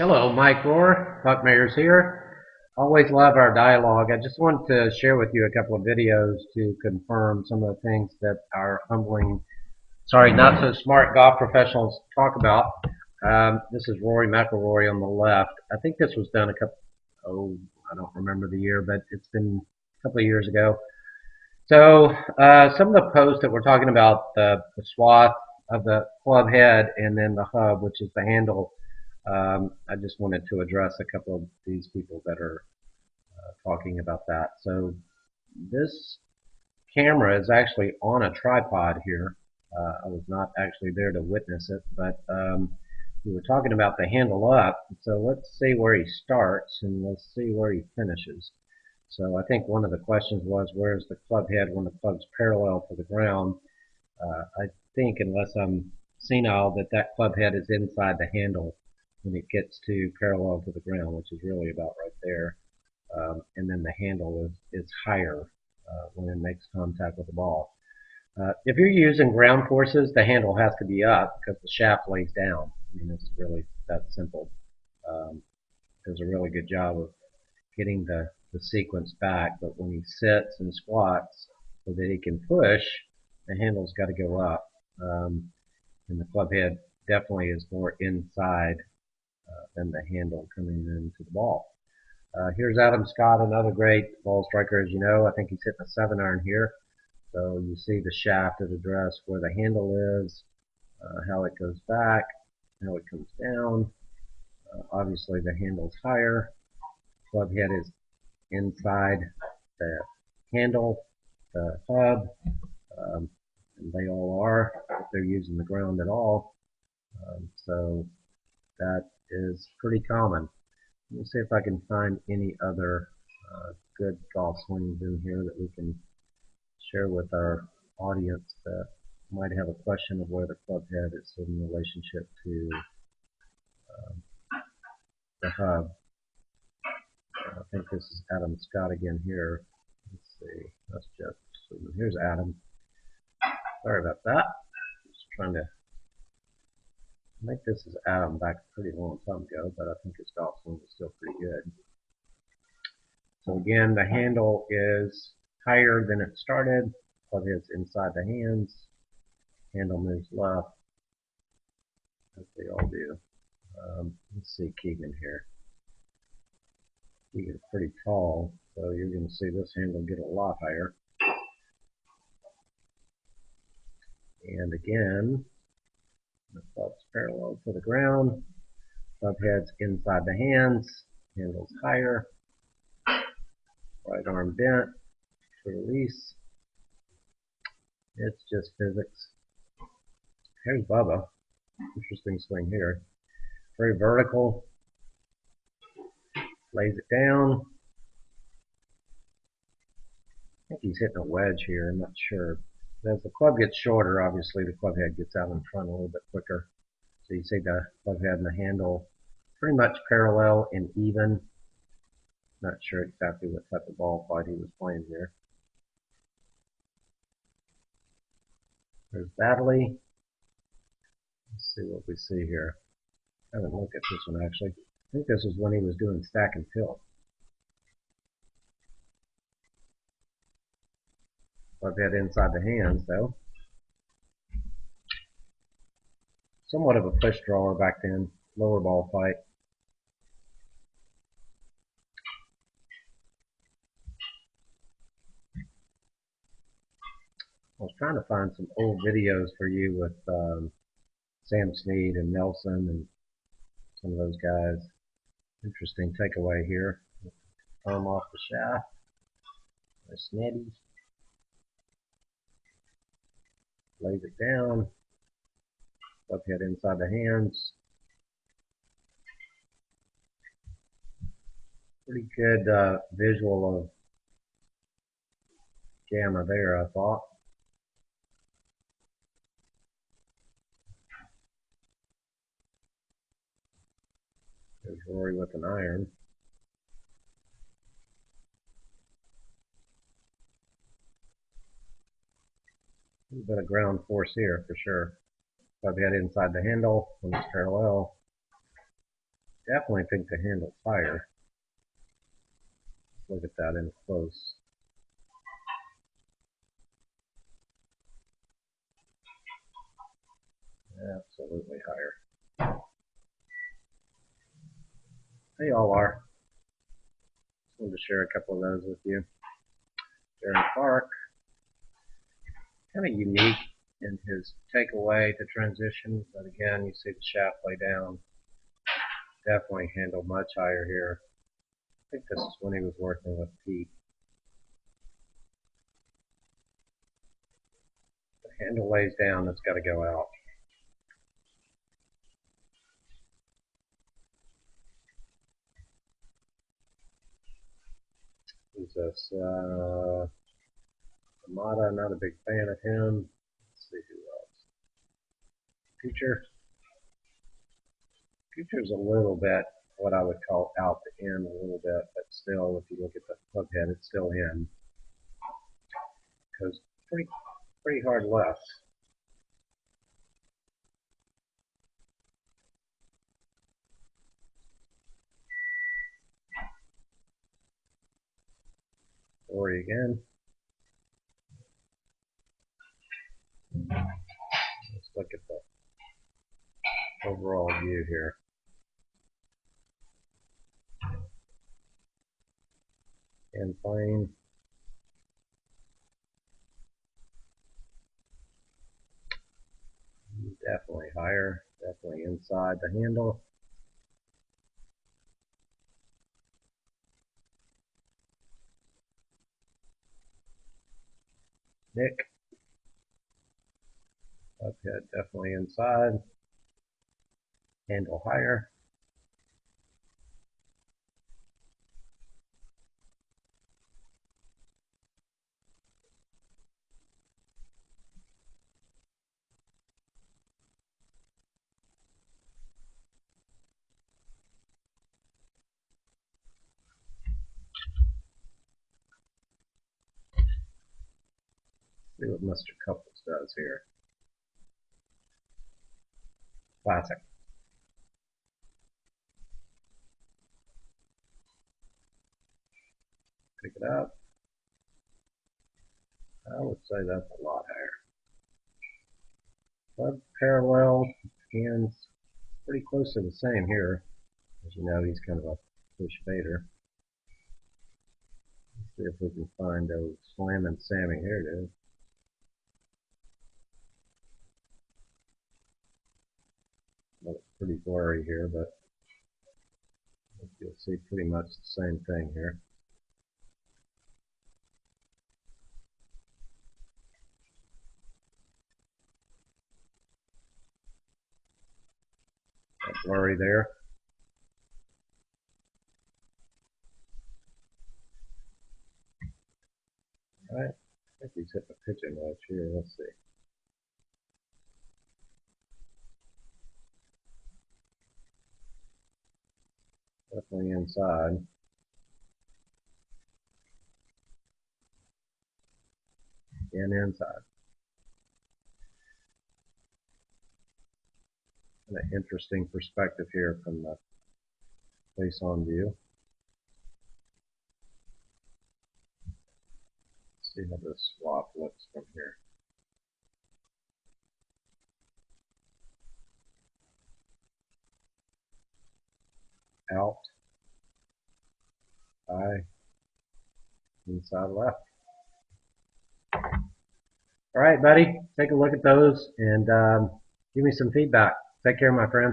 Hello, Mike Rohr, Buck Mayers here. Always love our dialogue. I just want to share with you a couple of videos to confirm some of the things that our not so smart golf professionals talk about. This is Rory McIlroy on the left. I think this was done I don't remember the year, but it's been a couple of years ago. So some of the posts that we're talking about, the swath of the club head and then the hub, which is the handle. I just wanted to address a couple of these people that are talking about that. So this camera is actually on a tripod here. I was not actually there to witness it, but we were talking about the handle up. So let's see where he starts and let's see where he finishes. So I think one of the questions was, where's the club head when the club's parallel to the ground? I think, unless I'm senile, that club head is inside the handle when it gets to parallel to the ground, which is really about right there. And then the handle is higher when it makes contact with the ball. If you're using ground forces, the handle has to be up because the shaft lays down. I mean, it's really that simple. Does a really good job of getting the sequence back, but when he sits and squats so that he can push, the handle's got to go up. And the club head definitely is more inside than the handle coming into the ball. Here's Adam Scott, another great ball striker, as you know. I think he's hitting a 7-iron here. So you see the shaft is addressed where the handle is, how it goes back, how it comes down. Obviously the handle's higher. Club head is inside the handle, the hub, and they all are if they're using the ground at all. So that is pretty common. Let me see if I can find any other good golf swings in here that we can share with our audience that might have a question of where the club head is in relationship to the hub. I think this is Adam Scott again here. Let's see. That's Jeff. So here's Adam. Sorry about that. Just trying to. I think this is Adam back a pretty long time ago, but I think his golf swing is still pretty good. So again, the handle is higher than it started. Club head's inside the hands. Handle moves left, as they all do. Let's see Keegan here. Keegan's pretty tall, so you're going to see this handle get a lot higher. And again, the club's parallel to the ground. Club head's inside the hands. Handle's higher. Right arm bent to release. It's just physics. Here's Bubba. Interesting swing here. Very vertical. Lays it down. I think he's hitting a wedge here. I'm not sure. As the club gets shorter, obviously the club head gets out in front a little bit quicker. So you see the club head and the handle pretty much parallel and even. Not sure exactly what type of ball fight he was playing here. There's Baddeley. Let's see what we see here. I haven't looked at this one actually. I think this is when he was doing stack and tilt. Club head inside the hands though. Somewhat of a push drawer back then. Lower ball fight. I was trying to find some old videos for you with Sam Snead and Nelson and some of those guys. Interesting takeaway here. Arm off the shaft. There's Sneddy. Lays it down. Club head inside the hands. Pretty good visual of Gamma there, I thought. There's Rory with an iron. A little bit of ground force here for sure. Club head inside the handle when it's parallel. Definitely think the handle's higher. Look at that in close. Absolutely higher. They all are. Just wanted to share a couple of those with you. Darren Clarke, kind of unique in his takeaway to transition, but again, you see the shaft lay down. Definitely handle much higher here. I think this is when he was working with Pete. The handle lays down, it's got to go out. Who's this? Amada, not a big fan of him. Let's see who else. Future. Future's a little bit what I would call out the in a little bit, but still, if you look at the club head, it's still in. Because pretty hard left. Rory again. Let's look at the overall view here. And plane. Definitely higher. Definitely inside the handle. Nick. Uphead definitely inside. Handle higher. See what Mr. Couples does here. Classic. Pick it up. I would say that's a lot higher. Club parallel, hands pretty close to the same here. As you know, he's kind of a push fader. Let's see if we can find a slamming Sammy. Here it is. Well, it's pretty blurry here, but you'll see pretty much the same thing here. That blurry there. All right, I think he's hit the pitching wedge here. Let's see. Definitely inside. And inside. And an interesting perspective here from the face-on view. Let's see how this swap looks from here. Out. High. Inside left. All right, buddy. Take a look at those and give me some feedback. Take care, my friend.